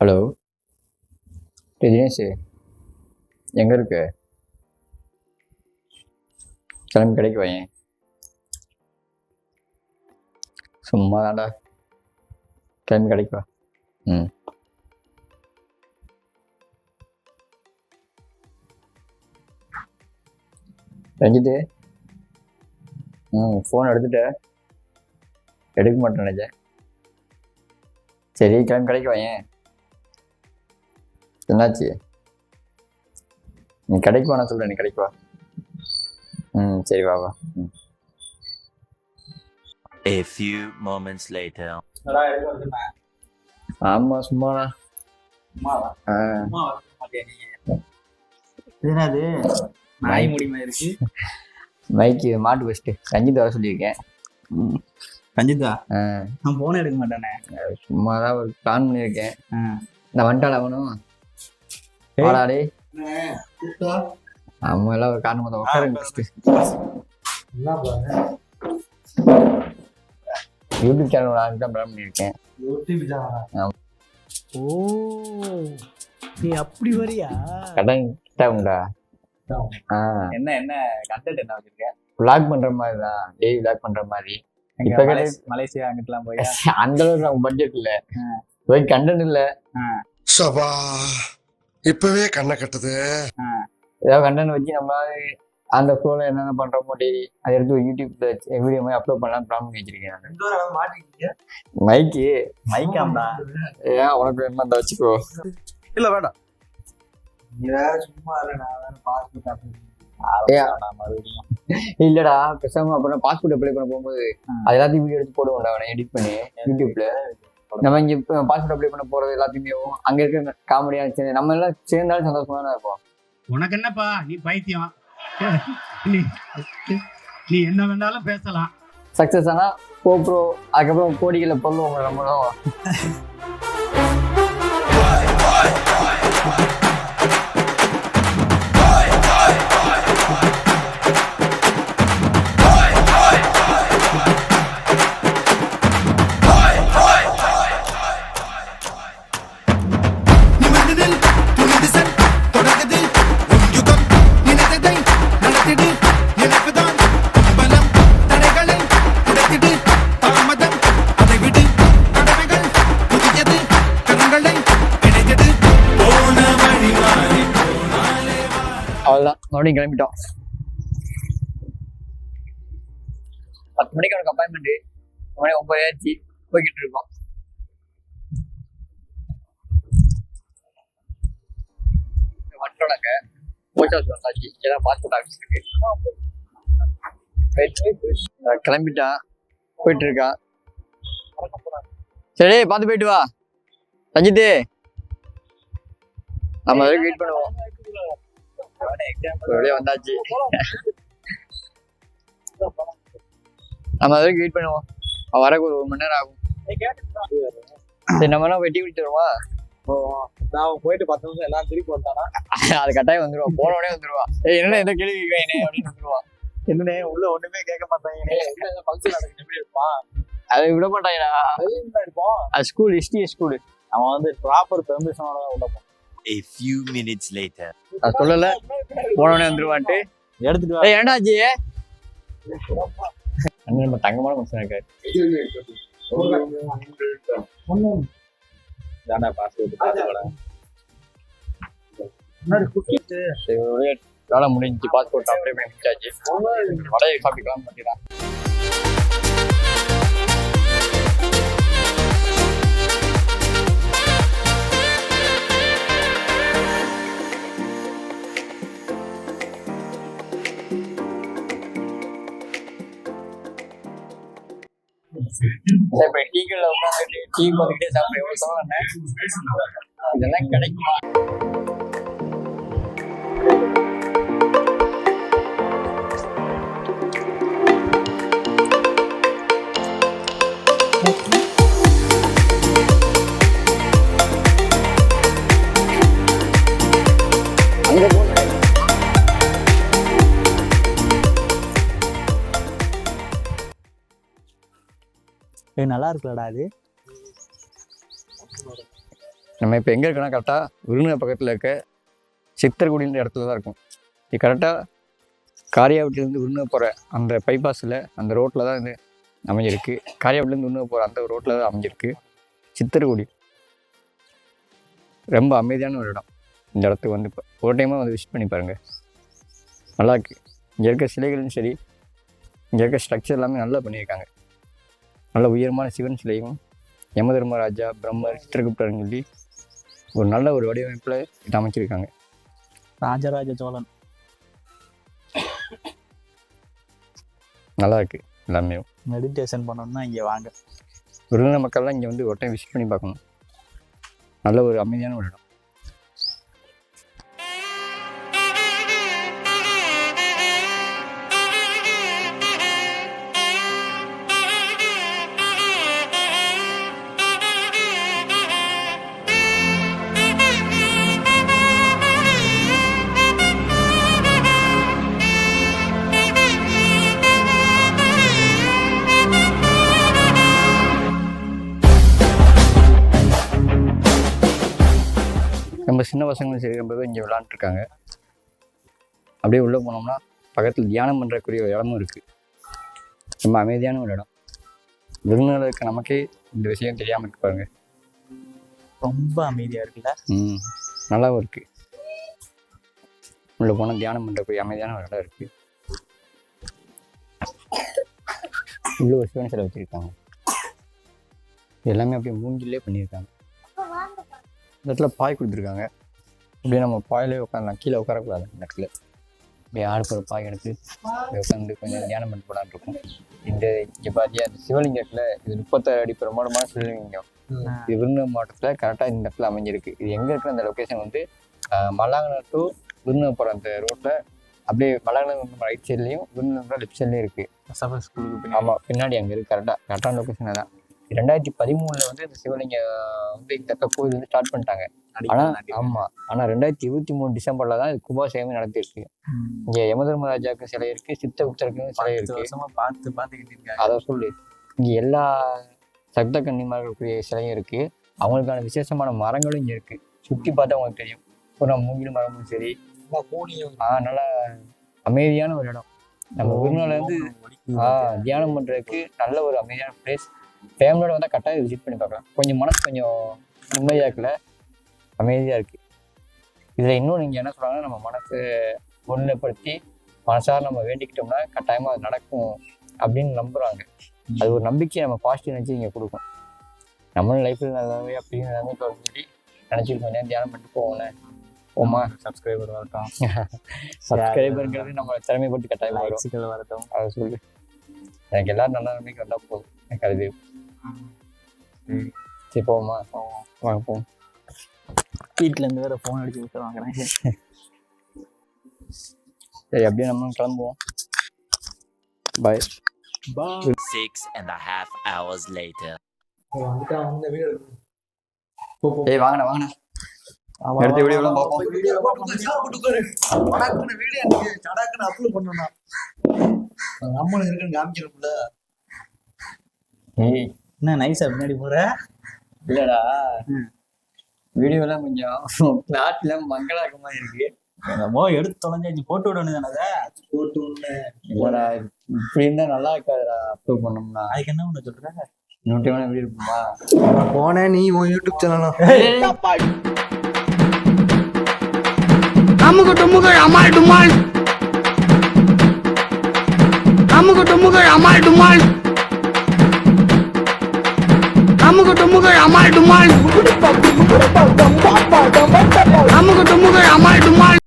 Hello Dinesh, எங்கே இருக்கு? கிளம்பி கடைக்கு வாயேன். சும்மா தாண்டா, கிளம்பி கடைக்கு வா. ம் ரஞ்சித்து, ஃபோன் எடுத்துட்ட? எடுக்க மாட்டேன் நினைச்சேன். சரி, கிளம்பி கடைக்கு வாயேன். என்னாச்சு? நீ கடைக்கு வானா சொல்கிறேன், நீ கடைக்கு வா. சரி, வா வா. A few moments later. ஆமா, சும்மாண்ணா. என்னது நாய் முடிமா இருக்கு? மைக்கு மாட்டு வச்சுட்டு ரஞ்சித் வர சொல்லியிருக்கேன். ரஞ்சிதா, நான் போன எடுக்க மாட்டேனே. சும்மா தான் ஒரு பிளான் பண்ணியிருக்கேன். நான் வந்துட்டாள் அவனும் வாடாடே. அவன் எல்லாம் ஒரு காரணமாக தான் உட்காருங்க. யூடியூப் சேனல் தான் பிளான் பண்ணியிருக்கேன். ஓ, நீ அப்படி வரியா? கடன் கிட்டாவுண்டா. என்ன என்ன கண்டென்ட் என்ன வச்சிருக்க? விளாக் பண்ற மாதிரி தான், டெய்லி விளாக் பண்ற மாதிரி. இப்ப மலேசியா அங்கிட்டலாம் போய் அந்த அளவுக்கு நமக்கு பட்ஜெட் இல்ல, போய் கண்டென்ட் இல்ல. சபா இப்பவே கண்ணை கட்டுது. ஏதாவது கண்டென்ட் வச்சு நம்ம அந்த ஃப்ளோல என்னென்ன பண்றோமோ டெய்லி அதை எடுத்து யூடியூப்ல வீடியோ மாதிரி அப்லோட் பண்ணலாம்னு பிளான் பண்ணி வச்சிருக்கேன். மைக்கு மைக்காம்டா. ஏன் உனக்கு வேணுமா இருந்தா வச்சுக்கோ. இல்ல வேண்டாம், நீ வேற சும்மா இல்ல. நான் வேற பாஸ்போர்ட் மறுபடியும் இல்லடா, பேசாம அப்புறம் பாஸ்போர்ட் அப்ளை பண்ண போகும்போது அது எல்லாத்தையும் வீடியோ எடுத்து போடுவோம்டா, அவனை எடிட் பண்ணி யூடியூப்ல. நம்ம இங்க பாஸ்போர்ட் அப்ளை பண்ண போறது எல்லாத்தையுமே அங்க இருக்க காமெடியா சேர்ந்து நம்ம எல்லாம் சேர்ந்தாலும் சந்தோஷமா தான் இருப்போம். உனக்கு என்னப்பா, நீ பைத்தியம். நீ என்ன வேண்டாலும் பேசலாம். சக்சஸ் ஆனா ப்ரோ, அதுக்கப்புறம் கோடிகளை பொருளுவோம் நம்மளும். அவ்வளோதான், மறுபடியும் கிளம்பிட்டோம். 10 மணிக்கு அவனுக்கு அப்பாயின்மெண்ட், மணி 9 ஆச்சு, போய்கிட்டு இருக்கோம். வட்டோடங்க போஸ்ட் ஆஃபீஸ் வந்தாச்சு, ஏதாவது பாஸ்போர்ட் ஆஃபீஸ் இருக்கு. கிளம்பிட்டான், போயிட்டு இருக்கான். சரி, பார்த்து போயிட்டு வா ரஞ்சித்து. நம்ம வரைக்கும் வெயிட் பண்ணுவோம். வந்தாச்சு, நம்ம வரைக்கும் வெயிட் பண்ணுவோம். வரக்கு ஒரு 1 மணி நேரம் ஆகும். சரி, நம்ம எல்லாம் வெட்டி விட்டு வருவா. நான் போயிட்டு 10 நிமிஷம் எல்லாம் திருப்பி வந்தானா அது கட்டாயம் வந்துருவான். போன உடனே வந்துருவான். என்ன எந்த கேள்வி கேட்கறேன் அப்படின்னு வந்துருவான். என்னன்னே உள்ள ஒண்ணுமே கேட்க மாட்டாங்க. ஃபங்க்ஷன் நடக்குது எப்படி இருப்பான்? அதை விட மாட்டாங்கடா. இருப்போம். அது ஸ்கூல், ஹிஸ்டரி ஸ்கூல். அவன் வந்து ப்ராப்பர் பெர்மிஷனோட தான் உள்ள போவான். A few minutes later. அது சொல்லல, போன உடனே வந்துருவான்ட்டு எடுத்துட்டு வா. ஏண்டாச்சு அண்ணன் நம்ம தங்கமான மனுஷன் இருக்காரு. தானே பாஸ்போர்ட் பாத்துக்கடா. வேலை முடிஞ்சு பாஸ்போர்ட் அப்ளை பண்ணி முடிச்சாச்சு. வடையை சாப்பிட்டுக்கலாம் பண்ணிடலாம். இப்ப டீக்கல்ல உட்காந்துட்டு டீ பார்த்துக்கிட்டே சாப்பிட எவ்வளவு சொல்லுவாங்க. இதெல்லாம் கிடைக்குமா? நல்லா இருக்குல்லடா அது. நம்ம இப்போ எங்கே இருக்கோன்னா கரெக்டாக விருதுநகர் பக்கத்தில் இருக்க சித்தர்குடின்ற இடத்துல தான் இருக்கும். இது கரெக்டாக காரியாவட்டிலேருந்து விருதுநகர் போகிற அந்த பைபாஸில் அந்த ரோட்டில் தான் இது அமைஞ்சிருக்கு. காரியாவட்டிலேருந்து விருதுநகர் போகிற அந்த ரோட்டில் தான் அமைஞ்சிருக்கு சித்தர்குடி. ரொம்ப அமைதியான ஒரு இடம். இந்த இடத்துக்கு வந்து இப்போ ஒரு டைமாக வந்து விசிட் பண்ணி பாருங்கள், நல்லாயிருக்கு. இங்கே இருக்க சிலைகளும் சரி, இங்கே இருக்க ஸ்ட்ரக்சர் எல்லாமே நல்லா பண்ணியிருக்காங்க. நல்ல உயரமான சிவன் சிலையும் யமதர்மராஜா, பிரம்மர், சித்திரகுப்தர்னு சொல்லி ஒரு நல்ல ஒரு வடிவமைப்பில் இது அமைச்சிருக்காங்க. ராஜராஜ சோழன் நல்லா இருக்குது எல்லாமே. மெடிடேஷன் பண்ணணும்னா இங்கே வாங்க. விருதுநகர் மக்கள்லாம் இங்கே வந்து ஒரு டைம் விசிட் பண்ணி பார்க்கணும். நல்ல ஒரு அமைதியான ஒரு இடம். நம்ம சின்ன பசங்களும் சரி ரொம்பவே இங்கே விளாண்டுருக்காங்க. அப்படியே உள்ளே போனோம்னா பக்கத்தில் தியானம் பண்ணுறக்கூடிய ஒரு இடமும் இருக்குது. ரொம்ப அமைதியான ஒரு இடம். விருதுநகரில் இருக்க நமக்கே இந்த விஷயம் தெரியாமல் இருக்கு பாருங்க. ரொம்ப அமைதியாக இருக்குல்ல. நல்லாவும் இருக்குது. உள்ளே போனால் தியானம் பண்ணுறக்கூடிய அமைதியான ஒரு இடம் இருக்குது. உள்ளே ஒரு சிவன் சிலை வச்சுருக்காங்க. எல்லாமே அப்படியே மூஞ்சிலே பண்ணியிருக்காங்க. இந்த இடத்துல பாய் கொடுத்துருக்காங்க. அப்படியே நம்ம பாயிலே உட்காரலாம், கீழே உட்காரக்கூடாது. இந்த இடத்துல அப்படியே ஆடு போகிற பாய் எடுத்து உட்காந்து கொஞ்சம் தியானம் பண்ணி போடான்னு இருக்கும். இங்கே பார்த்தியா இந்த சிவலிங்கம் இடத்துல இது 36 அடி பிரமாண்டமான சிவலிங்கம். இது விருதுநகர் மாவட்டத்தில் கரெக்டாக இந்த இடத்துல அமைஞ்சிருக்கு. இது எங்கே இருக்கிற அந்த லொக்கேஷன் வந்து மல்லாங்கநகர் டு விருதுநகர் போகிற அந்த ரோட்டில் அப்படியே மல்லாங்கநகர் ரைட் சைட்லேயும் விருதுநகர் லெஃப்ட் சைட்லேயும் இருக்குது. ஆமாம், பின்னாடி அங்கே இருக்குது. கரெக்டான லொக்கேஷன் தான். 2013 வந்து இந்த சிவலிங்கம் வந்து இந்த கோயில் வந்து ஸ்டார்ட் பண்ணிட்டாங்க. ஆனால் 2023 டிசம்பரில் தான் இது கும்பாபிஷேகமே நடத்திருக்கு. இங்கே யமதர்மராஜாவுக்கு சிலை இருக்குது, சித்தகுப்தருக்கும் சிலை இருக்குது. பார்த்துக்கிட்டு அதை சொல்லு. இங்கே எல்லா சப்த கன்னிமார்களுக்குரிய சிலையும் இருக்குது. அவங்களுக்கான விசேஷமான மரங்களும் இங்கே இருக்குது. சுற்றி பார்த்தா அவங்களுக்கு தெரியும். ஒரு மூங்கில் மரமும் சரி, நல்லா அமைதியான ஒரு இடம். நம்ம விருதுநகர்ல இருந்து தியானம் பண்ணுறதுக்கு நல்ல ஒரு அமைதியான பிளேஸ். ஃபேமிலியோட வந்தால் கட்டாயம் விசிட் பண்ணி பார்க்கலாம். கொஞ்சம் மனசு கொஞ்சம் நிம்மதியாக இருக்குல்ல, அமைதியாக இருக்குது. இதில் இன்னும் நீங்கள் என்ன சொல்கிறாங்கன்னா, நம்ம மனசை ஒன்றுப்படுத்தி மனசார நம்ம வேண்டிக்கிட்டோம்னா கட்டாயமாக அது நடக்கும் அப்படின்னு நம்புகிறாங்க. அது ஒரு நம்பிக்கை நம்ம பாசிட்டிவ் நினச்சி இங்கே கொடுக்கும். நம்மளும் லைஃப்பில் நல்லாவே அப்படின்னு எல்லாமே சொல்லி நினச்சிட்டு கொஞ்சம் தியானம் பண்ணிட்டு போமா. சப்ஸ்கிரைபர் வரட்டும். சப்ஸ்கிரைபருங்கிறது நம்ம திறமைப்பட்டு கட்டாயம் வரட்டும். அதை சொல்லி எனக்கு எல்லாரும் நல்ல நம்பிக்கை வந்தால் போதும். எனக்கு அது சரி போவோமா? வாங்க போவோம். வீட்டிலேருந்து வேறு ஃபோன் அடிச்சு விட்டு வாங்குறேன். சரி, அப்படியே நம்ம கிளம்புவோம். பாய். 6.5 hours later. ஏய் வாங்கண்ணா அடுத்த வீடியோலாம் பார்ப்போம். நம்மளும் இருக்குன்னு காமிக்கிறோம்ல. ஏய் என்ன நைஸா பின்னாடி போற? இல்லடா, வீடியோலாம் கொஞ்சம் பிளாட்ல மங்களாக்கமா இருக்கு. என்னமோ எடுத்து தொலைஞ்சாச்சு, போட்டு விட வேண்டியதானே. போட்டு விடல. இல்லடா, இப்படி இருந்தா நல்லா இருக்காதுடா. அப்லோட் பண்ணோம்னா அதுக்கு என்ன பண்ண சொல்றாங்க? இன்னொரு டைம் வீடியோ இருக்குமா? போனேன் நீ உன் யூடியூப் சேனலும். அமுக டுமுகள் அமால் டுமால், அமுக டுமுகள் அமால் டுமால், அமுக டுமுகள் அமால் டுமால், அமுக டுமுகள் அமால் டுமால்.